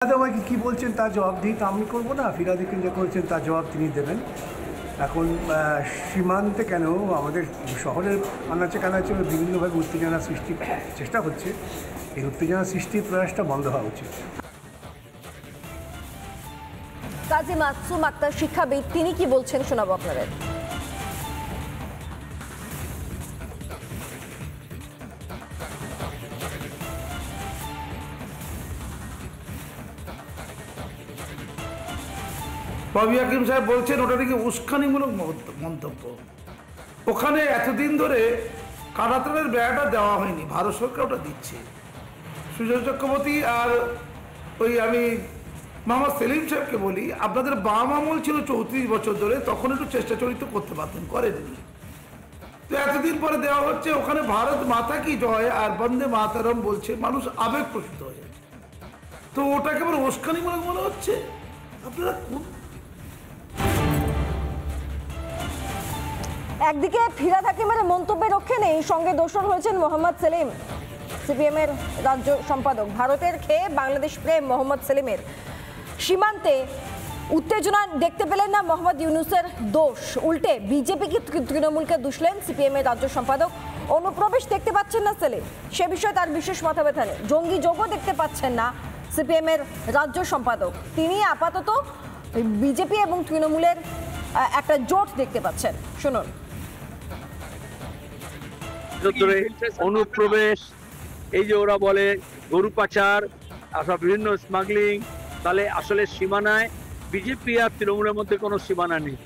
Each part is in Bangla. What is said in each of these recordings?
আমাকে কি বলছেন তার জবাব দিই, তা আমি করবো না। ফিরাদ হাকিম যা করেছেন তার জবাব তিনি দেবেন। এখন সীমান্তে কেন আমাদের শহরের আনাচে কানাচে বিভিন্নভাবে উত্তেজনা সৃষ্টির চেষ্টা হচ্ছে, এই উত্তেজনা সৃষ্টির প্রয়াসটা বন্ধ হওয়া উচিত। কাজী মাসুম আক্তার শিক্ষাবিদ, তিনি কি বলছেন শোনাবো আপনাদের। বাবি হাকিম সাহেব বলছেন ওটা থেকে উস্কানিমূলক মন্তব্য। ওখানে এতদিন ধরে কারাতের ব্যয়টা দেওয়া হয়নি, ভারত সরকার ওটা দিচ্ছে। সুজয় চক্রবর্তী আর ওই আমি মোহাম্মদ সেলিম সাহেবকে বলি, আপনাদের বাম আমল ছিল 34 বছর ধরে, তখন একটু চেষ্টা চরিত্র করতে পারতেন, করেননি। তো এতদিন পরে দেওয়া হচ্ছে, ওখানে ভারত মাতা কি জয় আর বন্দে মাতারম বলছে, মানুষ আবেগ প্রসূত হয়ে যাচ্ছে। তো ওটাকে আবার উস্কানিমূলক মনে হচ্ছে। আপনারা একদিকে ফিরাদ হাকিমের মন্তব্যে রক্ষে নেই, সঙ্গে দোষর হয়েছেন মোহাম্মদ সেলিম, সিপিএম এর রাজ্য সম্পাদক। ভারতের খেয়ে বাংলাদেশ প্রেম মোহাম্মদ সেলিমের। সীমান্তে উত্তেজনা দেখতে পেলেন না মোহাম্মদ ইউনূসের দোষ, উল্টে বিজেপিকে তৃণমূলকে দুষলেন সিপিএম এর রাজ্য সম্পাদক। অনুপ্রবেশ দেখতে পাচ্ছেন না সেলিম, সে বিষয়ে তার বিশেষ মাথা ব্যথা নেই। জঙ্গি যোগও দেখতে পাচ্ছেন না সিপিএম এর রাজ্য সম্পাদক, তিনি আপাতত বিজেপি এবং তৃণমূলের একটা জোট দেখতে পাচ্ছেন। শুনুন। অনুপ্রবেশ, এই যে ওরা বলে গরু পাচার, বিভিন্ন স্মাগলিং, তাহলে আসলে সীমানায় বিজেপি আর তৃণমূলের মধ্যে কোনো সীমানা নেই,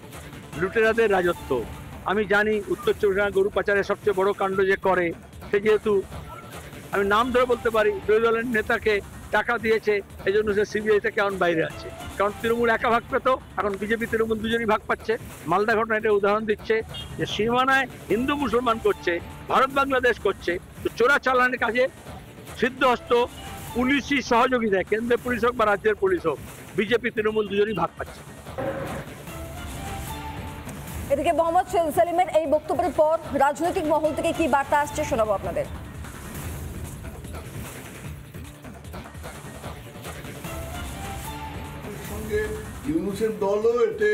লুটেরাদের রাজত্ব। আমি জানি উত্তর চব্বিশ পরগনা গরু পাচারের সবচেয়ে বড় কাণ্ড যে করে, সে যেহেতু আমি নাম ধরে বলতে পারি, বিরোধী দলের নেতাকে টাকা দিয়েছে, এই জন্য সে সিবিআই থেকে এখন বাইরে আছে। কারণ তৃণমূল একা ভাগ পেত, এখন বিজেপি তৃণমূল দুজনই ভাগ পাচ্ছে। মালদা ঘটনা এটা উদাহরণ দিচ্ছে যে সীমানায় হিন্দু মুসলমান করছে, ভারত বাংলাদেশ করছে। তো চোরা চালানের কাজে সিদ্ধহস্ত পুলিশি সহযোগিতায়, কেন্দ্রের পুলিশ হোক বা রাজ্যের পুলিশ হোক, বিজেপি তৃণমূল দুজনই ভাগ পাচ্ছে। এদিকে মোহাম্মদ সেলিমের এই বক্তব্যের পর রাজনৈতিক মহল থেকে কি বার্তা আসছে শোনাবো আপনাদের। ইউনূসের দলও এতে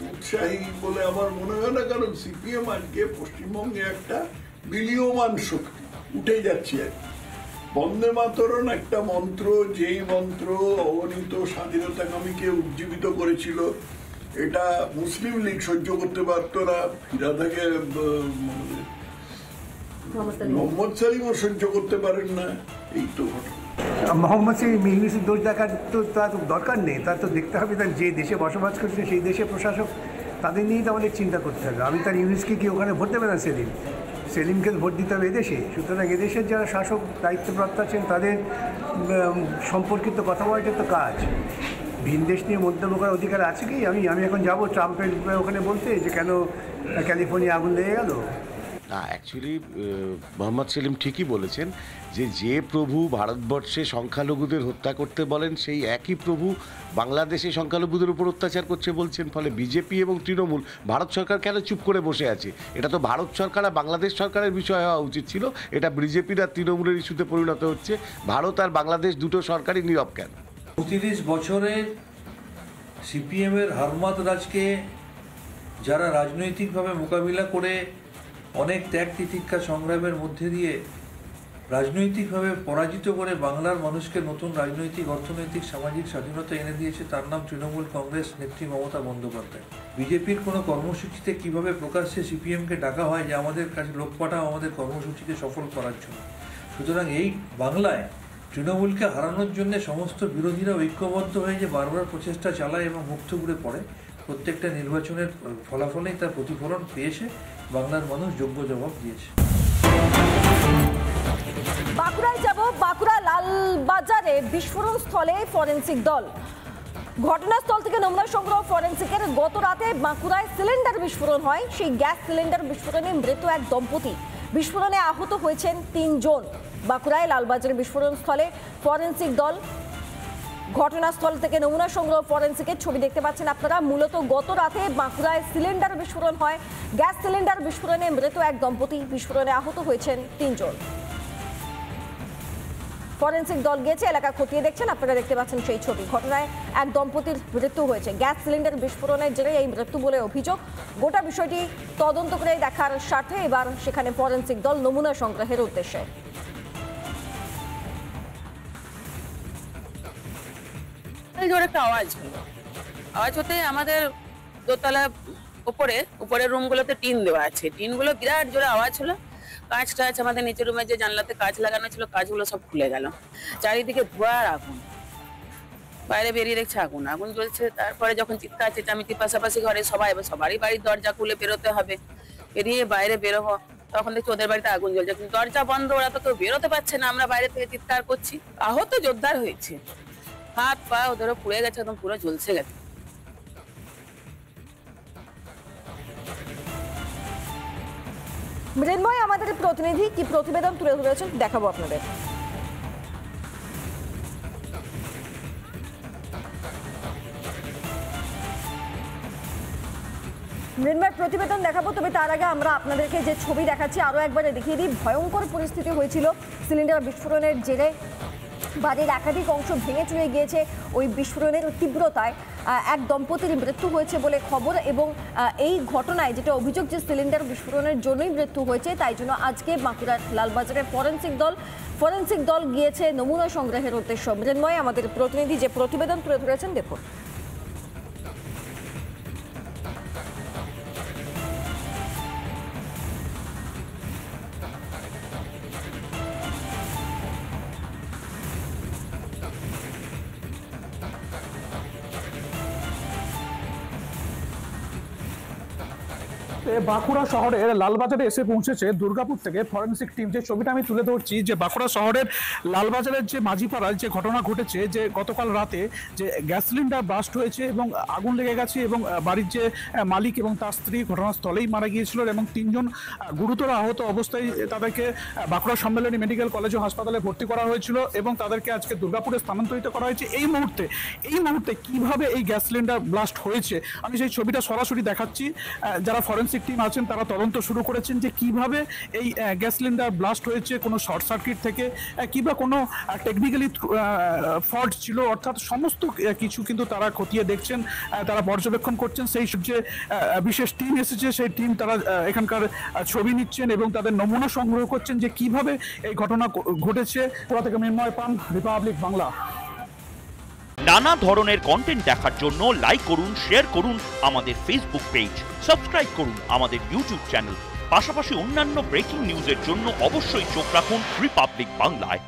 উৎসাহী বলে আমার মনে হয় না, কারণ সিপিএম আজকে পশ্চিমবঙ্গে একটা বিলীয়মান শক্তি উঠে যাচ্ছে। বন্দে মাতরম একটা মন্ত্র, যেই মন্ত্র অগণিত স্বাধীনতাকামীকে উজ্জীবিত করেছিল, এটা মুসলিম লীগ সহ্য করতে পারতো না, ফিরাদ মোহাম্মদ সেলিমও সহ্য করতে পারেন না। এই তো ঘটনা। মোহাম্মদ ইউনূসের দোষ দেখার তো তার দরকার নেই, তার তো দেখতে হবে তার যে দেশে বসবাস করছে সেই দেশের প্রশাসক, তাদের নিয়েই তো আমাদের চিন্তা করতে হবে। আমি তার ইউনূসকে কি ওখানে ভোট দেবে না? সেলিমকে ভোট দিতে হবে এদেশে। সুতরাং এদেশের যারা শাসক দায়িত্বপ্রাপ্ত আছেন তাদের সম্পর্কিত কথা বলাটা তো কাজ। ভিন দেশ নিয়ে মন্তব্য করার অধিকার আছে কি? আমি এখন যাব ট্রাম্পের ওখানে বলতে যে কেন ক্যালিফোর্নিয়া আগুন লেগে গেল? না, অ্যাকচুয়ালি মোহাম্মদ সেলিম ঠিকই বলেছেন যে প্রভু ভারতবর্ষে সংখ্যালঘুদের হত্যা করতে বলেন, সেই একই প্রভু বাংলাদেশে সংখ্যালঘুদের উপর অত্যাচার করছে বলছেন। ফলে বিজেপি এবং তৃণমূল, ভারত সরকার কেন চুপ করে বসে আছে? এটা তো ভারত সরকার আর বাংলাদেশ সরকারের বিষয় হওয়া উচিত ছিল, এটা বিজেপির আর তৃণমূলের ইস্যুতে পরিণত হচ্ছে। ভারত আর বাংলাদেশ দুটো সরকারই নীরব কেন? ৩৫ বছরের সিপিএমের হারমাত রাজকে যারা রাজনৈতিকভাবে মোকাবিলা করে অনেক ত্যাগ তিতিক্ষা সংগ্রামের মধ্যে দিয়ে রাজনৈতিকভাবে পরাজিত করে বাংলার মানুষকে নতুন রাজনৈতিক, অর্থনৈতিক, সামাজিক স্বাধীনতা এনে দিয়েছে, তার নাম তৃণমূল কংগ্রেস নেত্রী মমতা বন্দ্যোপাধ্যায়। বিজেপির কোনো কর্মসূচিতে কিভাবে প্রকাশ্যে সিপিএমকে ডাকা হয় যে আমাদের কাছে লোক পাঠাও আমাদের কর্মসূচিকে সফল করার জন্য। সুতরাং এই বাংলায় তৃণমূলকে হারানোর জন্য সমস্ত বিরোধীরা ঐক্যবদ্ধ হয়ে যে বারবার প্রচেষ্টা চালায় এবং মুখ থুবড়ে পড়ে, প্রত্যেকটা নির্বাচনের ফলাফলেই তার প্রতিফলন পেয়েছে, বাংলার মানুষ যোগ্য জবাব দিয়েছে। বাঁকুড়ায় যাব। বাঁকুড়া লালবাজারে বিস্ফোরণ স্থলে ফরেন্সিক দল। ঘটনাস্থল থেকে নমুনা সংগ্রহ ফরেন্সিকের। গত রাতে বাঁকুড়ায় সিলিন্ডার বিস্ফোরণ হয়, সেই গ্যাস সিলিন্ডার বিস্ফোরণে মৃত এক দম্পতি, বিস্ফোরণে আহত হয়েছেন 3 জন। বাঁকুড়ায় লালবাজারে বিস্ফোরণ স্থলে ফরেন্সিক দল। ঘটনাস্থল থেকে নমুনা সংগ্রহ ফরেন্সিকের ছবি দেখতে পাচ্ছেন আপনারা। মূলত গত রাতে বাঁকুড়ায় সিলিন্ডার বিস্ফোরণ হয়, গ্যাস সিলিন্ডার বিস্ফোরণে মৃত এক দম্পতি, বিস্ফোরণে আহত হয়েছেন 3 জন। ফরেন্সিক দল গিয়েছে, এলাকা খতিয়ে দেখছেন। আপনারা দেখতে পাচ্ছেন সেই ছবি। ঘটনায় এক দম্পতির মৃত্যু হয়েছে। গ্যাস সিলিন্ডার বিস্ফোরণের জেরে এই মৃত্যু বলে অভিযোগ। গোটা বিষয়টি তদন্ত করে দেখার স্বার্থে এবার সেখানে ফরেন্সিক দল নমুনা সংগ্রহের উদ্দেশ্যে। জোরে একটা আওয়াজ হলো। আওয়াজ হতে আমাদের দোতলা উপরের রুমগুলোতে টিন দেওয়া আছে, টিনগুলো বিরাট জোরে আওয়াজ হলো। কাঁচ টাচ আমাদের নিচের রুমে যে জানলাতে কাঁচ লাগানো ছিল, কাঁচগুলো সব খুলে গেল। চারিদিকে ধোঁয়ার আগুন, বাইরে বেরিয়ে দেখছে আগুন আগুন জ্বলছে। তারপরে যখন চিৎকার চেঁচামেচি, পাশাপাশি ঘরে সবাই, এবার সবারই বাড়ির দরজা খুলে বেরোতে হবে। বেরিয়ে বাইরে বেরোবো, তখন দেখছি ওদের বাড়িতে আগুন জ্বলছে, কিন্তু দরজা বন্ধ, ওরা তো কেউ বেরোতে পারছে না। আমরা বাইরে থেকে চিৎকার করছি। আহত জোরদার হয়েছে, হাত পা ওদেরও পুড়ে গেছে, একদম পুরো ঝলসে গেছে। মৃন্ময় আমাদের প্রতিনিধি কি প্রতিবেদন তুলে ধরেছেন দেখাবো আপনাদের। মৃন্ময়ের প্রতিবেদন দেখাবো, তবে তার আগে আমরা আপনাদেরকে যে ছবি দেখাচ্ছি আরও একবারে দেখিয়ে দিই। ভয়ঙ্কর পরিস্থিতি হয়েছিল সিলিন্ডার বিস্ফোরণের জেরে। বাড়ির একাধিক অংশ ভেঙে চুরে গিয়েছে ওই বিস্ফোরণের তীব্রতায়। এক দম্পতির মৃত্যু হয়েছে বলে খবর, এবং এই ঘটনায় যেটা অভিযোগ যে সিলিন্ডার বিস্ফোরণের জন্যই মৃত্যু হয়েছে, তাই জন্য আজকে বাঁকুড়ার লালবাজারে ফরেন্সিক দল গিয়েছে নমুনা সংগ্রহের উদ্দেশ্য। মৃন্ময় আমাদের প্রতিনিধি যে প্রতিবেদন তুলে ধরেছেন দেখুন। বাঁকুড়া শহরের লালবাজারে এসে পৌঁছেছে দুর্গাপুর থেকে ফরেন্সিক টিম। যে ছবিটা আমি তুলে ধরছি, যে বাঁকুড়া শহরের লালবাজারের যে মাঝিপাড়ায় যে ঘটনা ঘটেছে, যে গতকাল রাতে যে গ্যাস সিলিন্ডার ব্লাস্ট হয়েছে এবং আগুন লেগে গেছে, এবং বাড়ির যে মালিক এবং তার স্ত্রী ঘটনাস্থলেই মারা গিয়েছিল, এবং 3 জন গুরুতর আহত অবস্থায় তাদেরকে বাঁকুড়া সম্মেলনী মেডিকেল কলেজ ও হাসপাতালে ভর্তি করা হয়েছিল, এবং তাদেরকে আজকে দুর্গাপুরে স্থানান্তরিত করা হয়েছে। এই মুহূর্তে কিভাবে এই গ্যাস সিলিন্ডার ব্লাস্ট হয়েছে আমি সেই ছবিটা সরাসরি দেখাচ্ছি। যারা ফরেন্সিক টিম আছেন তারা তদন্ত শুরু করেছেন যে কিভাবে এই গ্যাস সিলিন্ডার ব্লাস্ট হয়েছে, কোনো শর্ট সার্কিট থেকে কিংবা কোনো টেকনিক্যালি ফল্ট ছিল, অর্থাৎ সমস্ত কিছু কিন্তু তারা খতিয়ে দেখছেন, তারা পর্যবেক্ষণ করছেন। সেই যে বিশেষ টিম এসেছে, সেই টিম তারা এখানকার ছবি নিচ্ছেন এবং তাদের নমুনা সংগ্রহ করছেন যে কিভাবে এই ঘটনা ঘটেছে। পুরা থেকে মৃন্ময় পান, রিপাবলিক বাংলা। নানা ধরনের কন্টেন্ট দেখার জন্য লাইক করুন, শেয়ার করুন আমাদের ফেসবুক পেজ, সাবস্ক্রাইব করুন আমাদের ইউটিউব চ্যানেল। পাশাপাশি অন্যান্য ব্রেকিং নিউজের জন্য অবশ্যই চোখ রাখুন রিপাবলিক বাংলায়।